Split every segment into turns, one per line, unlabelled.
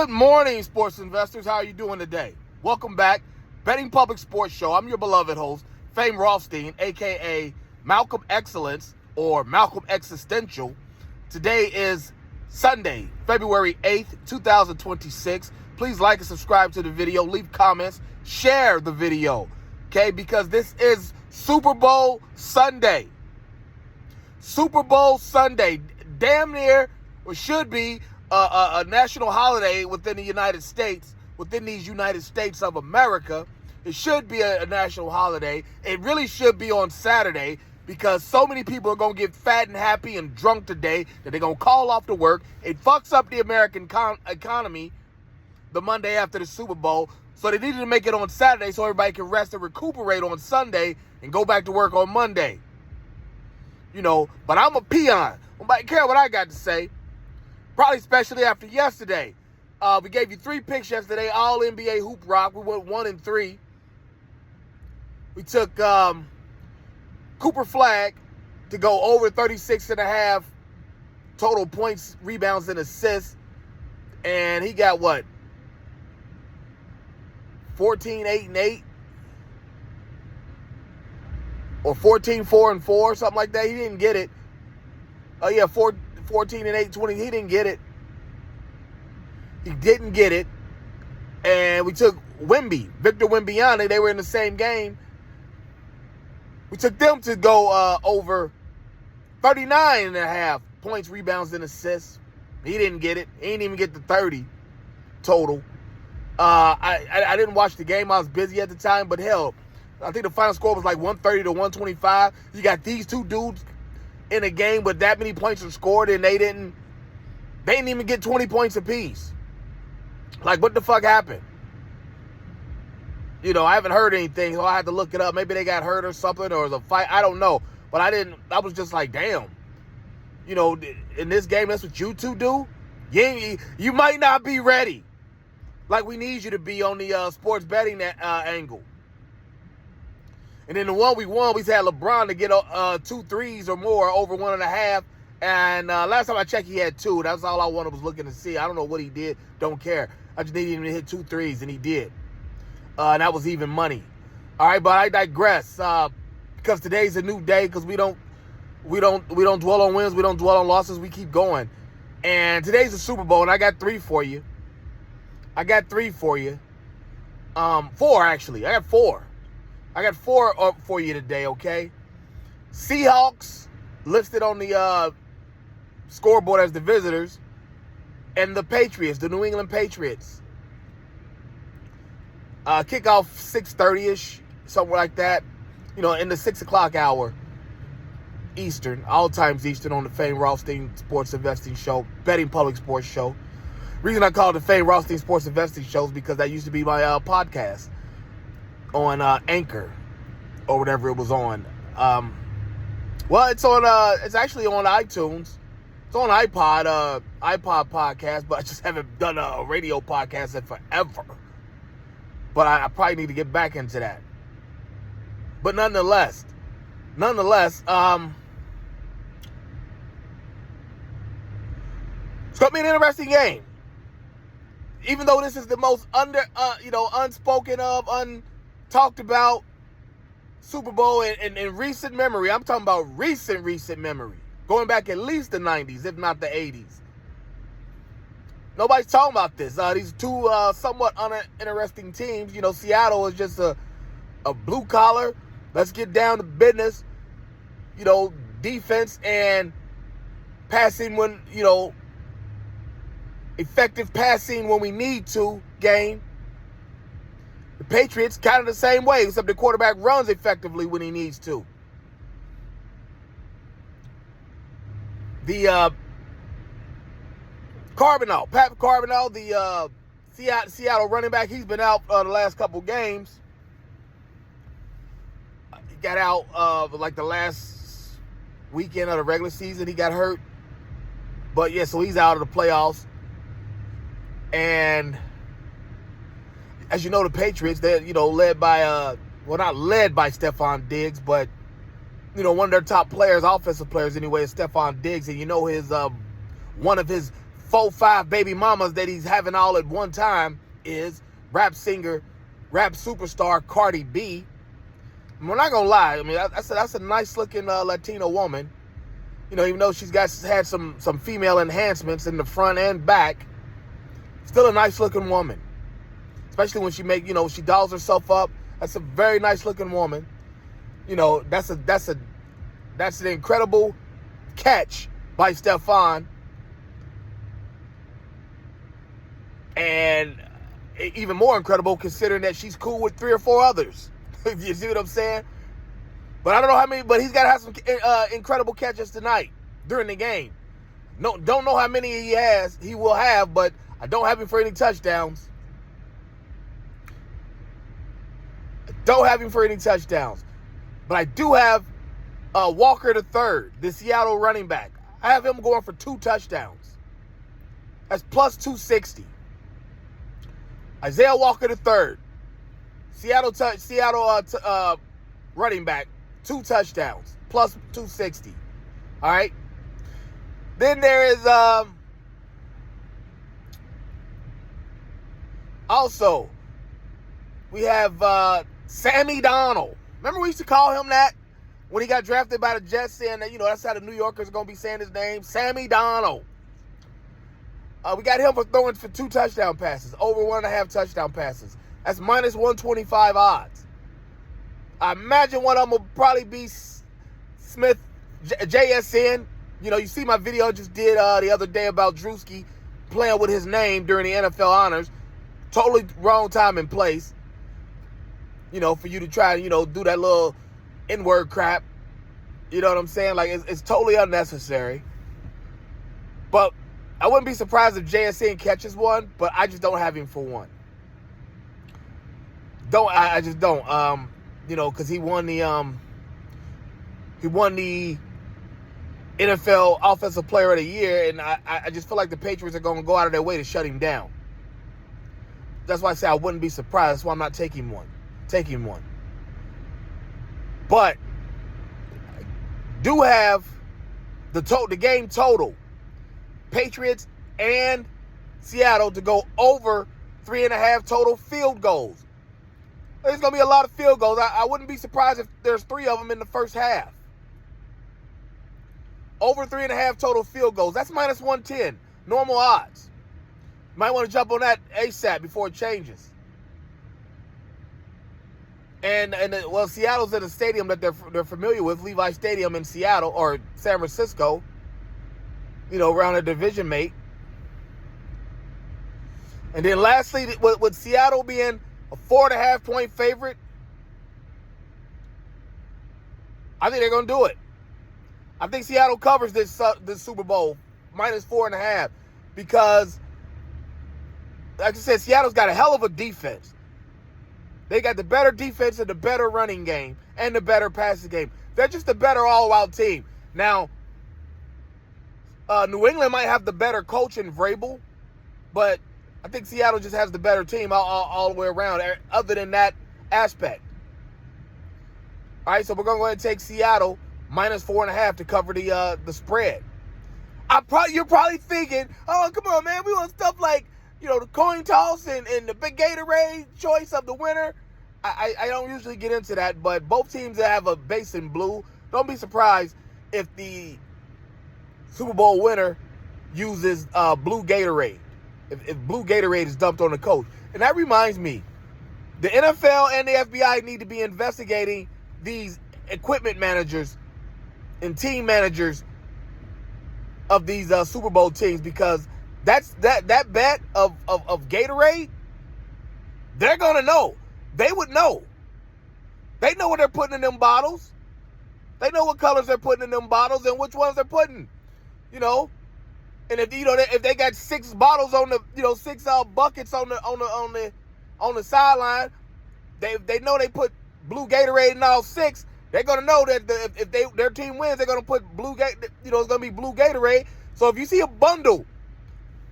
Good morning, sports investors. How are you doing today? Welcome back. Betting Public Sports Show. I'm your beloved host, Fame Rothstein, a.k.a. Malcolm Excellence or Malcolm Existential. Today is Sunday, February 8th, 2026. Please like and subscribe to the video. Leave comments. Share the video, okay? Because this is Super Bowl Sunday. Super Bowl Sunday. Damn near, or should be, a national holiday within the United States, within these United States of America. It should be a national holiday. It really should be on Saturday because so many people are going to get fat and happy and drunk today that they're going to call off to work. It fucks up the American economy the Monday after the Super Bowl. So they needed to make it on Saturday so everybody can rest and recuperate on Sunday and go back to work on Monday. You know, but I'm a peon. Nobody care what I got to say. Probably especially after yesterday. We gave you 3 picks yesterday, all NBA Hoop Rock. We went 1-3. We took Cooper Flagg to go over 36.5 total points, rebounds, and assists. And he got what? 14, 8, and 8? Or 14, 4, and 4, something like that. He didn't get it. Oh, yeah, 14 and 8, 20. He didn't get it. He didn't get it. And we took Victor Wembanyama. They were in the same game. We took them to go over 39.5 points, rebounds, and assists. He didn't get it. He didn't even get the 30 total. I didn't watch the game. I was busy at the time. But hell, I think the final score was like 130 to 125. You got these two dudes in a game with that many points were scored, and they didn't even get 20 points apiece. Like, what the fuck happened? You know, I haven't heard anything, so I had to look it up. Maybe they got hurt or something, or the fight. I don't know. But I was just like, damn. You know, in this game, that's what you two do? You might not be ready. Like we need you to be on the sports betting angle. And then the one we won, we had LeBron to get 2 threes or more over 1.5. And last time I checked, he had 2. That's all I wanted, was looking to see. I don't know what he did. Don't care. I just needed him to hit 2 threes, and he did. And that was even money. All right, but I digress. Because today's a new day. Because we don't dwell on wins. We don't dwell on losses. We keep going. And today's the Super Bowl, and I got 3 for you. 4 actually. I got 4. I got 4 up for you today, okay? Seahawks listed on the scoreboard as the visitors, and the Patriots, the New England Patriots. Kickoff 6:30-ish, somewhere like that. You know, in the 6 o'clock hour Eastern, all times Eastern, on the Fame Rothstein Sports Investing Show, Betting Public Sports Show. Reason I call it the Fame Rothstein Sports Investing Show is because that used to be my podcast on Anchor or whatever it was on. Well, it's actually on iTunes. It's on iPod podcast, but I just haven't done a radio podcast in forever. But I probably need to get back into that. But nonetheless, it's going to be an interesting game. Even though this is the most unspoken of, untalked about Super Bowl in recent memory. I'm talking about recent memory. Going back at least the 90s, if not the 80s. Nobody's talking about this. These two somewhat uninteresting teams. You know, Seattle is just a blue collar. Let's get down to business. You know, defense and passing when, you know, effective passing when we need to game. The Patriots kind of the same way, except the quarterback runs effectively when he needs to. The Pat Carbonell, the Seattle running back, he's been out the last couple games. He got out like the last weekend of the regular season. He got hurt. But yeah, so he's out of the playoffs. And as you know, the Patriots, they're, you know, led by, not led by Stephon Diggs, but, you know, one of their top players, offensive players anyway, is Stephon Diggs. And you know his, one of his 4-5 baby mamas that he's having all at one time is rap singer, rap superstar Cardi B. We're not gonna lie. I mean, that's a nice looking Latino woman. You know, even though she's had some female enhancements in the front and back, still a nice looking woman. Especially when she dolls herself up. That's a very nice looking woman. You know, that's an incredible catch by Stefan. And even more incredible considering that she's cool with 3 or 4 others. You see what I'm saying? But I don't know how many, but he's got to have some incredible catches tonight during the game. No, don't know how many he will have, but I don't have him for any touchdowns. But I do have Walker III, the Seattle running back. I have him going for 2 touchdowns. That's plus 260. Isaiah Walker III, Seattle running back, 2 touchdowns, plus 260. All right. Then there is also we have Sammy Donald. Remember we used to call him that when he got drafted by the Jets, saying that, that's how the New Yorkers are going to be saying his name, Sammy Donald. We got him for throwing for 2 touchdown passes, over 1.5 touchdown passes. That's minus 125 odds. I imagine one of them will probably be Smith, JSN. You see my video I just did the other day about Drewski playing with his name during the NFL honors. Totally wrong time and place. For you to try and, do that little N-word crap. You know what I'm saying? Like, it's totally unnecessary. But I wouldn't be surprised if JSN catches one, but I just don't have him for one. I just don't. Because he won the NFL Offensive Player of the Year, and I just feel like the Patriots are going to go out of their way to shut him down. That's why I say I wouldn't be surprised. That's why I'm not taking one. But I do have the game total. Patriots and Seattle to go over 3.5 total field goals. There's going to be a lot of field goals. I wouldn't be surprised if there's 3 of them in the first half. Over 3.5 total field goals. That's minus 110. Normal odds. Might want to jump on that ASAP before it changes. And Seattle's at a stadium that they're familiar with, Levi Stadium in Seattle or San Francisco. Around a division mate. And then lastly, with Seattle being a 4.5 point favorite, I think they're going to do it. I think Seattle covers this Super Bowl, minus 4.5, because, like I said, Seattle's got a hell of a defense. They got the better defense and the better running game and the better passing game. They're just a better all-out team. Now, New England might have the better coach in Vrabel, but I think Seattle just has the better team all the way around, other than that aspect. All right, so we're going to go ahead and take Seattle minus 4.5 to cover the spread. You're probably thinking, oh, come on, man, we want stuff like, the coin toss and the big Gatorade choice of the winner. I don't usually get into that, but both teams that have a base in blue, don't be surprised if the Super Bowl winner uses blue Gatorade. If blue Gatorade is dumped on the coach. And that reminds me, the NFL and the FBI need to be investigating these equipment managers and team managers of these Super Bowl teams, because that bet of Gatorade, they're gonna know. They would know. They know what they're putting in them bottles. They know what colors they're putting in them bottles and which ones they're putting. And if they got 6 bottles on the 6 buckets on the sideline, they know they put blue Gatorade in all 6. They're gonna know that if their team wins, they're gonna put it's gonna be blue Gatorade. So if you see a bundle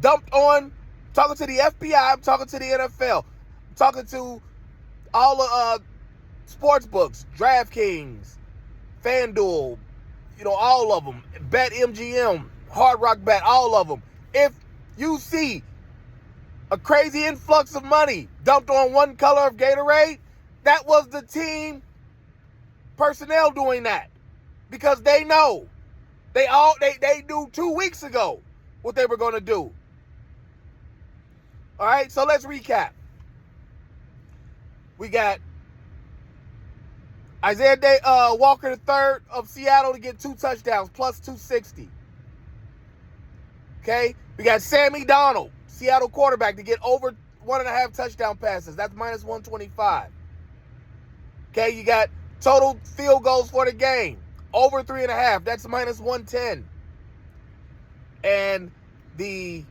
dumped on, talking to the FBI, I'm talking to the NFL, I'm talking to all the sports books, DraftKings, FanDuel, all of them, Bet MGM, Hard Rock Bet, all of them. If you see a crazy influx of money dumped on one color of Gatorade, that was the team personnel doing that. Because they know. They knew 2 weeks ago what they were going to do. All right, so let's recap. We got Isaiah Walker III of Seattle to get 2 touchdowns, plus 260. Okay, we got Sammy Donald, Seattle quarterback, to get over 1.5 touchdown passes. That's minus 125. Okay, you got total field goals for the game, over 3.5. That's minus 110. And the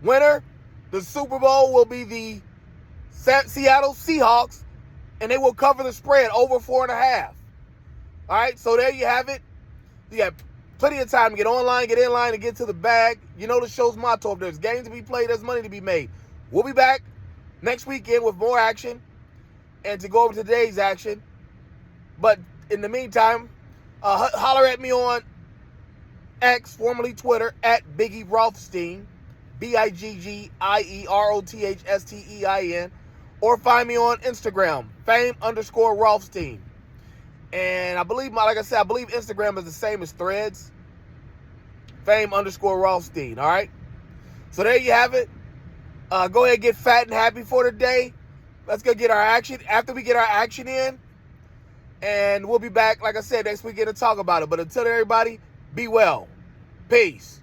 winner, the Super Bowl, will be the Seattle Seahawks, and they will cover the spread over 4.5. All right, so there you have it. You got plenty of time to get online, get in line, and get to the bag. You know the show's motto: if there's games to be played, there's money to be made. We'll be back next weekend with more action and to go over today's action. But in the meantime, holler at me on X, formerly Twitter, at Biggie Rothstein, BIGGIEROTHSTEIN, or find me on Instagram, fame_Rothstein. And I believe, like I said, I believe Instagram is the same as Threads, fame_Rothstein. All right. So there you have it. Go ahead and get fat and happy for the day. Let's go get our action. After we get our action in, and we'll be back, like I said, next weekend to talk about it. But until then, everybody, be well. Peace.